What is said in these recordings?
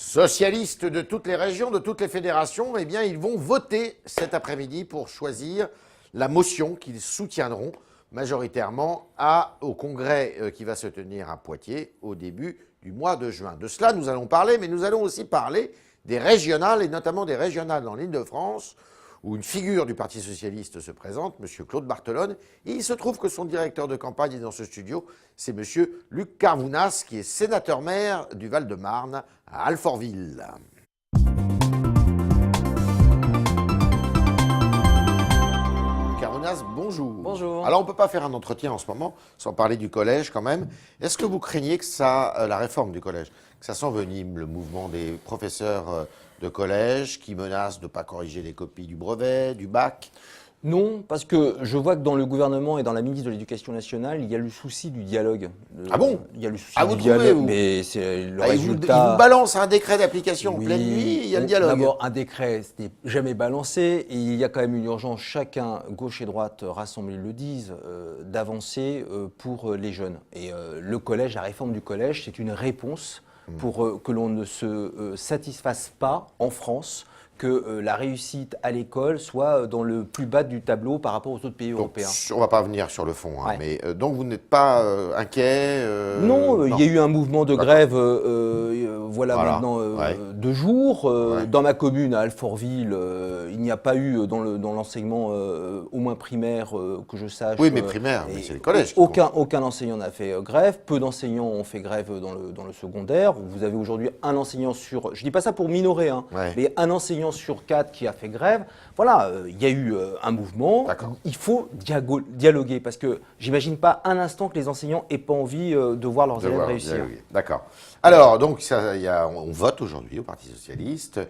Socialistes de toutes les régions, de toutes les fédérations, eh bien, ils vont voter cet après-midi pour choisir la motion qu'ils soutiendront majoritairement au congrès qui va se tenir à Poitiers au début du mois de juin. De cela, nous allons parler, mais nous allons aussi parler des régionales, et notamment des régionales dans l'Île-de-France, où une figure du Parti socialiste se présente, M. Claude Barthelone. Et il se trouve que son directeur de campagne est dans ce studio, c'est M. Luc Carvounas, qui est sénateur-maire du Val-de-Marne à Alfortville. Carvounas, bonjour. Bonjour. Alors on ne peut pas faire un entretien en ce moment sans parler du collège quand même. Est-ce que vous craignez que la réforme du collège, que ça s'envenime, le mouvement des professeurs de collège qui menacent de ne pas corriger les copies du brevet, du bac? Non, parce que je vois que dans le gouvernement et dans la ministre de l'Éducation nationale, il y a le souci du dialogue. Ah bon? Il y a le souci vous du trouvez, dialogue, vous mais c'est le Il résultat. vous balance un décret d'application Oui, en pleine nuit, il y a le dialogue. D'abord, un décret, ce n'est jamais balancé, et il y a quand même une urgence, chacun, gauche et droite, rassemblés le disent, d'avancer pour les jeunes. Et le collège, la réforme du collège, c'est une réponse pour que l'on ne se satisfasse pas en France que la réussite à l'école soit dans le plus bas du tableau par rapport aux autres pays européens. On ne va pas venir sur le fond, hein, Ouais. mais donc vous n'êtes pas inquiet Non, il y a eu un mouvement de grève, voilà maintenant Ouais. 2 jours. Ouais. Dans ma commune, à Alfortville, il n'y a pas eu dans l'enseignement au moins primaire que je sache. Oui, mais primaire, mais c'est les collèges qui Aucun enseignant n'a fait grève. Peu d'enseignants ont fait grève dans le secondaire. Vous avez aujourd'hui un enseignant sur, je ne dis pas ça pour minorer, hein, Ouais. mais un enseignant sur 4 qui a fait grève. Voilà, il y a eu un mouvement. D'accord. Il faut dialoguer parce que j'imagine pas un instant que les enseignants aient pas envie de voir leurs élèves réussir. D'accord. Alors, donc, on vote aujourd'hui au Parti socialiste.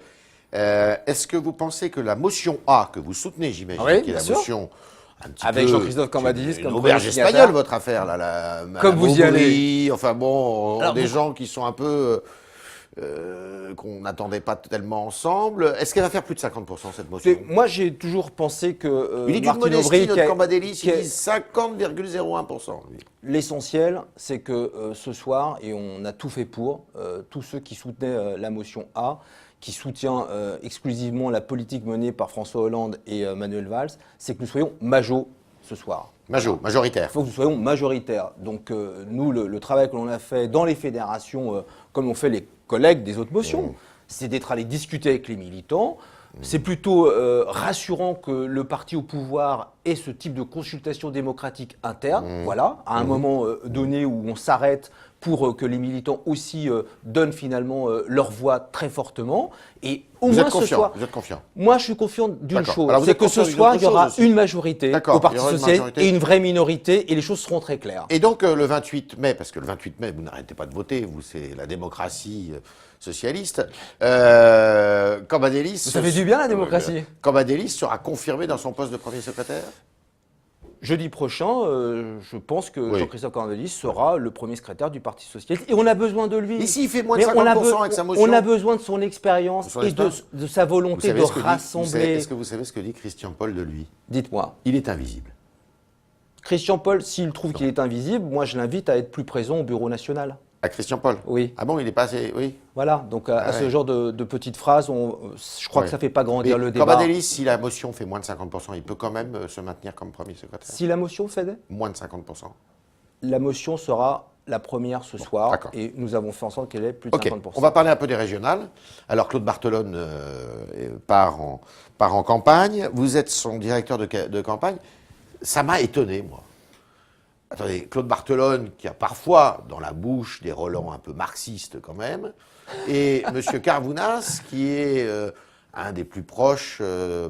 Est-ce que vous pensez que la motion A, que vous soutenez, j'imagine, Oui, qui est bien la sûr. motion un petit Avec peu, Jean-Christophe Cambadélis c'est comme une auberge premier signataire. espagnole, votre affaire, là, Comme Madame vous y Aubry, enfin bon, Alors, des vous- gens qui sont un peu qu'on n'attendait pas tellement ensemble. Est-ce qu'elle va faire plus de 50% cette motion? Moi, j'ai toujours pensé que Il est d'une Martine modestie, Aubry, notre Cambadélis, il qui a- dit 50,01%. lui. l'essentiel, c'est que ce soir, et on a tout fait pour, tous ceux qui soutenaient la motion A, qui soutient exclusivement la politique menée par François Hollande et Manuel Valls, c'est que nous soyons majos ce soir. Majoritaire. Il faut que nous soyons majoritaires. Donc nous, le travail que l'on a fait dans les fédérations, comme l'ont fait les collègues des autres motions, c'est d'être allé discuter avec les militants. C'est plutôt rassurant que le parti au pouvoir ait ce type de consultation démocratique interne, voilà, à un moment donné où on s'arrête pour que les militants aussi donnent finalement leur voix très fortement. Et au Vous moins êtes ce confiant, soir, vous êtes confiant. moi je suis confiant d'une D'accord. chose, Alors, vous c'est êtes que ce confiant d'une soir autre il y aura chose aussi. une majorité D'accord, au Parti il y aura une socialiste majorité. et une vraie minorité et les choses seront très claires. Et donc le 28 mai, parce que le 28 mai, vous n'arrêtez pas de voter, vous, c'est la démocratie socialiste. Cambadélis. Ça fait du bien, la démocratie. Cambadélis sera confirmé dans son poste de premier secrétaire? Jeudi prochain, je pense que Oui. Jean-Christophe Cambadélis sera le premier secrétaire du Parti socialiste. Et on a besoin de lui. Et s'il fait moins de Mais on a 50% avec sa motion? On a besoin de son expérience De son et expérience. de sa Vous volonté savez de ce que dit- rassembler. Est-ce que vous savez ce que dit Christian Paul de lui? Dites-moi, Il est invisible. Christian Paul, s'il trouve qu'il est invisible, moi je l'invite à être plus présent au Bureau national. À Christian Paul? Oui. Ah bon, il est pas assez... Oui. Voilà, donc à ce ouais. genre de petites phrases, je crois Ouais. que ça ne fait pas grandir Mais le débat. Cambadélis, si la motion fait moins de 50%, il peut quand même se maintenir comme premier secrétaire? Si la motion fait, Moins de 50%. la motion sera la première ce soir d'accord. et nous avons fait en sorte qu'elle ait plus de Ok, 50%. on va parler un peu des régionales. Alors Claude Barthelone part en campagne. Vous êtes son directeur de campagne. Ça m'a étonné, moi. Attendez, Claude Barthelone, qui a parfois dans la bouche des relents un peu marxistes quand même, et M. Carvounas, qui est un des plus proches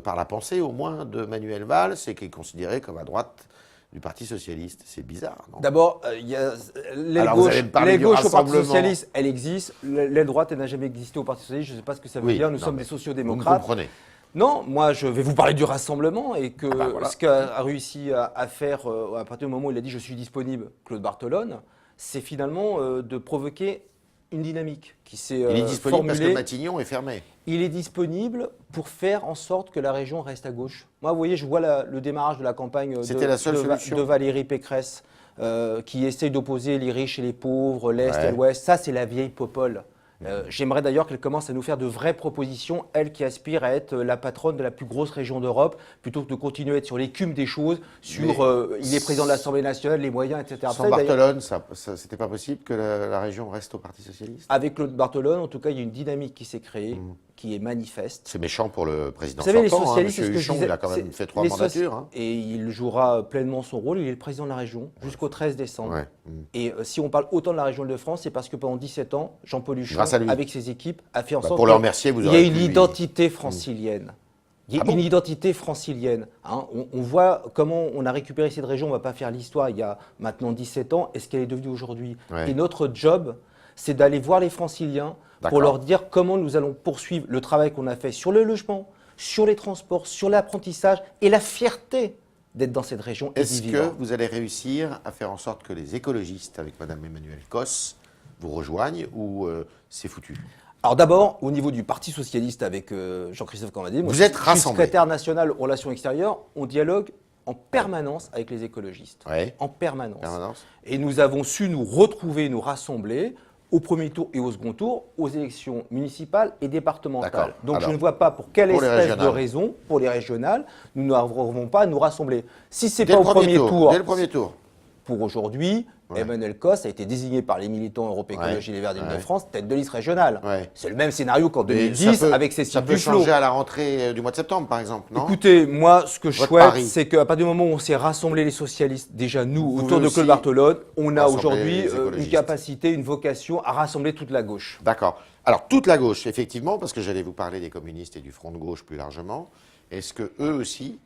par la pensée au moins de Manuel Valls et qui est considéré comme à droite du Parti socialiste. C'est bizarre, non? D'abord, il y a l'aile Alors, vous allez me parler l'aile du gauche au Parti rassemblement. socialiste, elle existe. L'aile droite, elle n'a jamais existé au Parti socialiste. Je ne sais pas ce que ça veut Oui, dire. Nous non, sommes mais des Vous me sociodémocrates. comprenez. Non, moi, je vais vous parler du rassemblement et que bah voilà. ce qu'a réussi à faire à partir du moment où il a dit « je suis disponible », Claude Barthelone, c'est finalement de provoquer une dynamique qui s'est Il est disponible parce que formulée. Matignon est fermé. Il est disponible pour faire en sorte que la région reste à gauche. Moi, vous voyez, je vois le démarrage de la campagne C'était la seule solution. de Valérie Pécresse, qui essaye d'opposer les riches et les pauvres, l'Est Ouais. et l'Ouest. Ça, c'est la vieille popole. J'aimerais d'ailleurs qu'elle commence à nous faire de vraies propositions, elle qui aspire à être la patronne de la plus grosse région d'Europe, plutôt que de continuer à être sur l'écume des choses, il est président de l'Assemblée nationale, les moyens, etc. Sans Barthelone, c'était pas possible que la région reste au Parti socialiste? Avec Claude Barthelone, en tout cas, il y a une dynamique qui s'est créée, qui est manifeste. C'est méchant pour le président Vous savez, sortant, les socialistes, Monsieur c'est ce que je Huchon, disais, il a quand même fait 3 mandatures. Hein. Et il jouera pleinement son rôle. Il est le président de la région jusqu'au 13 décembre. Ouais. Et si on parle autant de la région de France, c'est parce que pendant 17 ans, Jean-Paul Huchon, Grâce à lui. avec ses équipes, a fait en sorte pour le remercier, vous qu'il y aurez ait une pu- identité francilienne. Il y a Ah bon une identité francilienne. Hein. On voit comment on a récupéré cette région. On ne va pas faire l'histoire il y a maintenant 17 ans. Et ce qu'elle est devenue aujourd'hui. Ouais. Et notre job, c'est d'aller voir les franciliens pour D'accord. leur dire comment nous allons poursuivre le travail qu'on a fait sur le logement, sur les transports, sur l'apprentissage et la fierté d'être dans cette région. et Est-ce d'y que vivre. vous allez réussir à faire en sorte que les écologistes, avec Madame Emmanuelle Cos, vous rejoignent ou c'est foutu? Alors d'abord, au niveau du Parti Socialiste avec Jean-Christophe Cornadé, moi, Vous êtes je suis rassemblés. secrétaire national aux relations extérieures, on dialogue en permanence avec les écologistes. Ouais. En permanence. Permanence. Et nous avons su nous retrouver, nous rassembler au premier tour et au second tour, aux élections municipales et départementales. D'accord. Donc Alors, je ne vois pas pour quelle pour les espèce de régionales. raison, pour les régionales, nous n'arriverons pas à nous rassembler. Si ce n'est Dès pas le au premier tour, Dès le premier tour. pour aujourd'hui, Ouais. Emmanuel Cos a été désigné par les militants Europe Écologie Ouais. Les Verts d'Île-de-France tête de liste régionale. Ouais. C'est le même scénario qu'en Mais 2010 avec Cécile ça peut Duflot. changer à la rentrée du mois de septembre, par exemple, non? Écoutez, moi, ce que je Votre souhaite, pari. c'est qu'à partir du moment où on s'est rassemblés les socialistes, déjà nous, Vous autour de aussi Claude Barthelone, on a rassembler aujourd'hui les une écologistes. capacité, une vocation à rassembler toute la gauche. D'accord. Alors, toute la gauche, effectivement, parce que j'allais vous parler des communistes et du Front de gauche plus largement, est-ce que eux aussi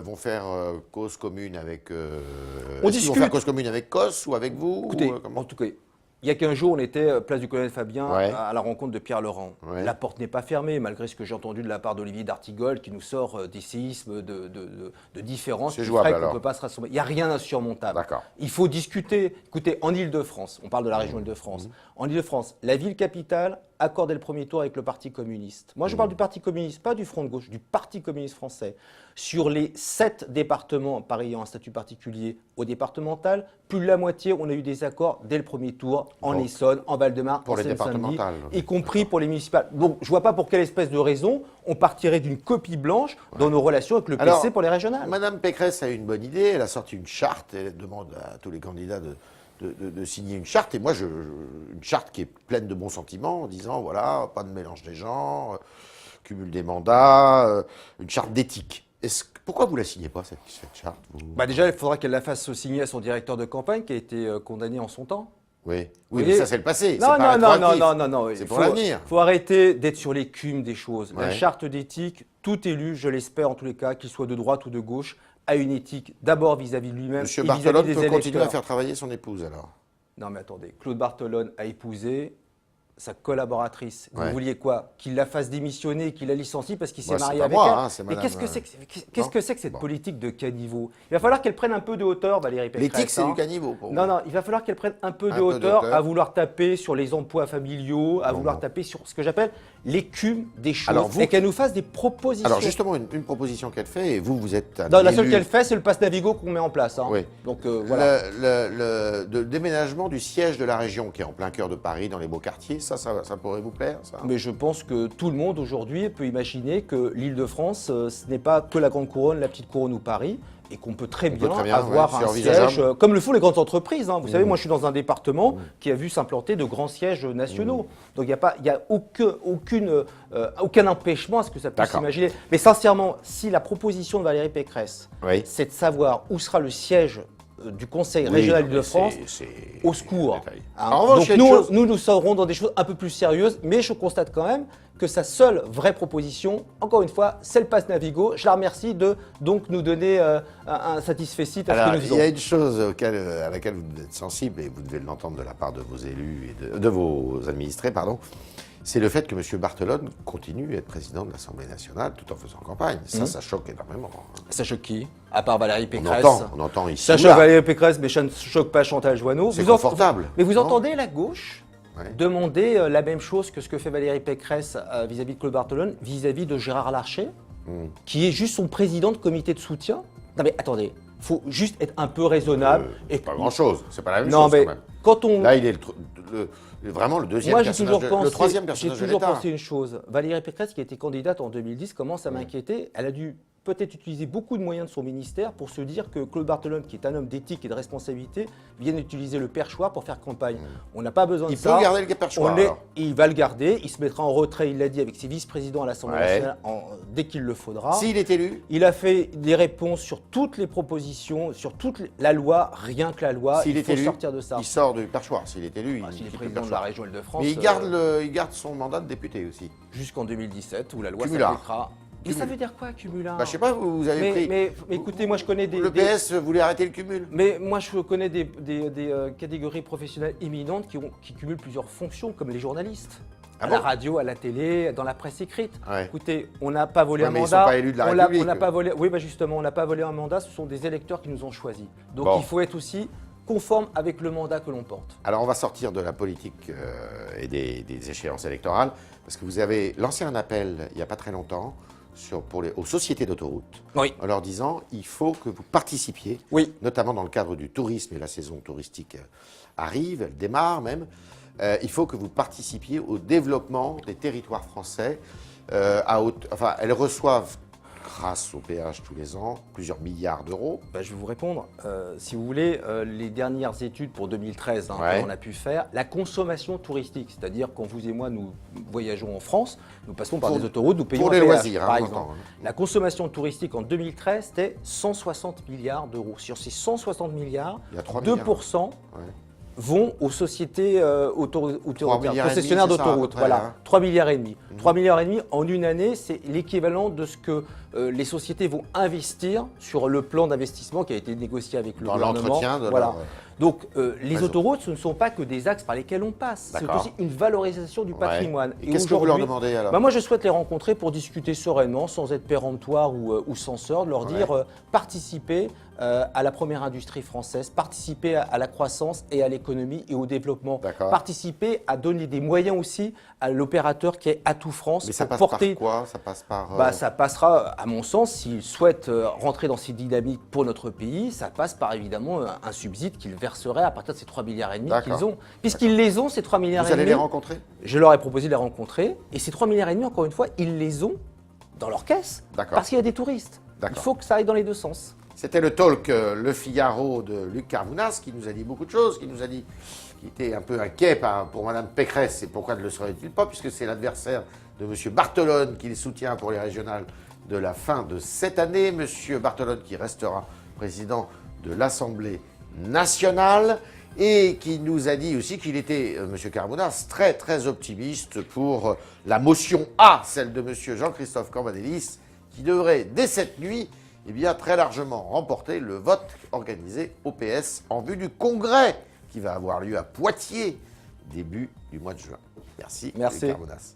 vont faire cause commune avec... On est-ce qu'ils vont discute. faire cause commune avec Cos ou avec vous Écoutez, ou, comment en tout cas, il y a 15 jours, on était place du colonel Fabien Ouais. à la rencontre de Pierre Laurent. Ouais. La porte n'est pas fermée, malgré ce que j'ai entendu de la part d'Olivier d'Artigol, qui nous sort des séismes, de différences C'est qui jouable, feraient qu'on ne alors. peut pas se rassembler. Il n'y a rien d'insurmontable. D'accord. Il faut discuter. Écoutez, en Ile-de-France, on parle de la région Ile-de-France. En Ile-de-France, la ville capitale accordait le premier tour avec le Parti communiste. Moi, je parle du Parti communiste, pas du Front de gauche, du Parti communiste français. Sur les 7 départements, Paris ayant un statut particulier au départemental, plus de la moitié, on a eu des accords dès le premier tour, en Bon. Essonne, en Val-de-Marne, Pour en les Seine-Saint-Denis, départementales. y compris pour les municipales. Donc, je ne vois pas pour quelle espèce de raison on partirait d'une copie blanche dans nos relations avec le PC Alors, pour les régionales. Madame Pécresse a une bonne idée, elle a sorti une charte, elle demande à tous les candidats de signer une charte, et moi, une charte qui est pleine de bons sentiments, en disant, voilà, pas de mélange des genres, cumul des mandats, une charte d'éthique. Pourquoi vous ne la signez pas, cette charte vous Bah déjà, il faudra qu'elle la fasse signer à son directeur de campagne qui a été condamné en son temps. Oui, Vous mais voyez ça, c'est le passé. Non, c'est pas non, rétroactif. non. C'est pour l'avenir. Il faut arrêter d'être sur l'écume des choses. La Ouais. charte d'éthique, tout élu, je l'espère en tous les cas, qu'il soit de droite ou de gauche, a une éthique d'abord vis-à-vis de lui-même Monsieur et vis-à-vis Barthelone des peut continuer à électeurs. faire travailler son épouse, alors. Non mais attendez, Claude Barthelone a épousé sa collaboratrice. Vous Ouais. vouliez quoi? Qu'il la fasse démissionner, qu'il la licencie parce qu'il s'est Moi, marié c'est pas avec moi, elle. hein, c'est Mais madame, qu'est-ce que c'est non que cette Bon. politique de caniveau? Il va falloir qu'elle prenne un peu de hauteur, Valérie Pécresse. L'éthique, c'est hein. du caniveau pour Non, vous. non, il va falloir qu'elle prenne un peu Un de peu hauteur d'hauteur. à vouloir taper sur les emplois familiaux, à Bon, vouloir bon. taper sur ce que j'appelle l'écume des choses Alors, vous- et qu'elle nous fasse des propositions. Alors, justement, une proposition qu'elle fait, et vous êtes un Non, la seule élu- qu'elle fait, c'est le pass Navigo qu'on met en place. hein. Oui. Donc voilà. Le déménagement du siège de la région, qui est en plein cœur de Paris, dans les beaux quartiers, ça pourrait vous plaire, ça? Mais je pense que tout le monde aujourd'hui peut imaginer que l'Île-de-France, ce n'est pas que la Grande Couronne, la Petite Couronne ou Paris, et qu'on peut très peut bien très bien, avoir ouais, c'est un envisageable. siège, comme le font les grandes entreprises. hein. Vous savez, moi je suis dans un département qui a vu s'implanter de grands sièges nationaux. Donc il n'y a aucun empêchement à ce que ça puisse D'accord. s'imaginer. Mais sincèrement, si la proposition de Valérie Pécresse, Oui. c'est de savoir où sera le siège du Conseil Oui, régional non, mais d'Île-de-France, c'est au secours. le détail. Hein. En revanche, Donc il y a une chose- nous serons dans des choses un peu plus sérieuses, mais je constate quand même que sa seule vraie proposition, encore une fois, c'est le pass Navigo. Je la remercie de donc nous donner un satisfecit à Alors, ce que nous il faisons. y a une chose à laquelle vous êtes sensible, et vous devez l'entendre de la part de vos élus et de vos administrés, pardon, c'est le fait que M. Barthelone continue à être président de l'Assemblée nationale tout en faisant campagne. Ça choque énormément. Ça choque qui? À part Valérie On Pécresse. entend ici. Ça ou choque là. Valérie Pécresse, mais ça ne choque pas Chantal Joanneau. C'est confortable, Mais vous non entendez la gauche Ouais. demander la même chose que ce que fait Valérie Pécresse vis-à-vis de Claude Barthelone, vis-à-vis de Gérard Larcher, qui est juste son président de comité de soutien. Non mais attendez, il faut juste être un peu raisonnable. Pas grand-chose, c'est pas la même Non, chose mais quand même. quand on... Là, il est vraiment le deuxième Moi, j'ai personnage, toujours le troisième pensé, j'ai personnage de toujours l'État. pensé une chose. Valérie Pécresse, qui était candidate en 2010, commence à m'inquiéter. Elle a dû peut-être utiliser beaucoup de moyens de son ministère pour se dire que Claude Barthelone, qui est un homme d'éthique et de responsabilité, vienne utiliser le perchoir pour faire campagne. On n'a pas besoin de Il ça. peut garder le perchoir, alors. Il va le garder. Il se mettra en retrait, il l'a dit, avec ses vice-présidents à l'Assemblée nationale dès qu'il le faudra. S'il est élu. Il a fait des réponses sur toutes les propositions, sur toute la loi, rien que la loi. S'il Il est faut élu, sortir de ça. il sort du perchoir. S'il est élu, S'il est quitte le président de la perchoir. région Île-de-France. Mais il garde son mandat de député aussi. Jusqu'en 2017, où la loi Cumulard. s'appliquera. Mais ça veut dire quoi, cumulard? Bah, je sais pas, vous avez pris. Mais écoutez, moi je connais des. Le PS voulait arrêter le cumul. Mais moi je connais des catégories professionnelles éminentes qui cumulent plusieurs fonctions, comme les journalistes. Ah À bon la radio, à la télé, dans la presse écrite. Ouais. Écoutez, on n'a pas volé Ouais, un mais ils mandat. sont pas élus de la on n'a République. pas volé. Oui, bah justement, on n'a pas volé un mandat. Ce sont des électeurs qui nous ont choisis. Donc Bon. il faut être aussi conforme avec le mandat que l'on porte. Alors, on va sortir de la politique et des échéances électorales, parce que vous avez lancé un appel il n'y a pas très longtemps aux sociétés d'autoroutes, Oui. en leur disant il faut que vous participiez, Oui. notamment dans le cadre du tourisme, et la saison touristique arrive, elle démarre même, il faut que vous participiez au développement des territoires français. Elles reçoivent, grâce au péage tous les ans, plusieurs milliards d'euros. Bah, je vais vous répondre. Si vous voulez, les dernières études pour 2013 Ouais. qu'on a pu faire, la consommation touristique, c'est-à-dire quand vous et moi nous voyageons en France, nous passons par Pour- des autoroutes, nous payons pour un les péage, loisirs, par on exemple. entend, hein. La consommation touristique en 2013, c'était 160 milliards d'euros. Sur ces 160 milliards, Il y a 3 2% Ouais. vont aux sociétés milliards et demi, concessionnaires c'est ça, à peu d'autoroutes. près, Voilà, hein. 3 milliards et demi. 3 milliards et demi en une année, c'est l'équivalent de ce que les sociétés vont investir sur le plan d'investissement qui a été négocié avec le Dans gouvernement. l'entretien de Voilà. leur, Donc les réseau. autoroutes, ce ne sont pas que des axes par lesquels on passe. C'est D'accord. aussi une valorisation du patrimoine. Et qu'est-ce que vous leur demandez alors? Moi, je souhaite les rencontrer pour discuter sereinement, sans être péremptoire ou censeur, de leur dire participez à la première industrie française, participer à la croissance et à l'économie et au développement. D'accord. Participer à donner des moyens aussi à l'opérateur qui est Atout France Mais ça pour passe porter. par quoi? Ça passe par. Ça passera, à mon sens, s'ils souhaitent rentrer dans ces dynamiques pour notre pays, ça passe par évidemment un subside qu'ils verseraient à partir de ces 3 milliards et demi D'accord. qu'ils ont. Puisqu'ils les ont, ces 3 milliards Vous et allez demi. les rencontrer? Je leur ai proposé de les rencontrer. Et ces 3 milliards et demi, encore une fois, ils les ont dans leur caisse. D'accord. Parce qu'il y a des touristes. Il D'accord. faut que ça aille dans les deux sens. C'était le talk Le Figaro de Luc Carmounas qui nous a dit beaucoup de choses, qui nous a dit qu'il était un peu inquiet pour Mme Pécresse. Et pourquoi ne le serait-il pas, puisque c'est l'adversaire de M. Barthelone qu'il soutient pour les régionales de la fin de cette année. M. Barthelone qui restera président de l'Assemblée nationale et qui nous a dit aussi qu'il était, M. Carmounas, très très optimiste pour la motion A, celle de M. Jean-Christophe Cambadélis, qui devrait, dès cette nuit, eh bien, très largement remporter le vote organisé au PS en vue du congrès qui va avoir lieu à Poitiers début du mois de juin. Merci. Merci. Luc Carmounas.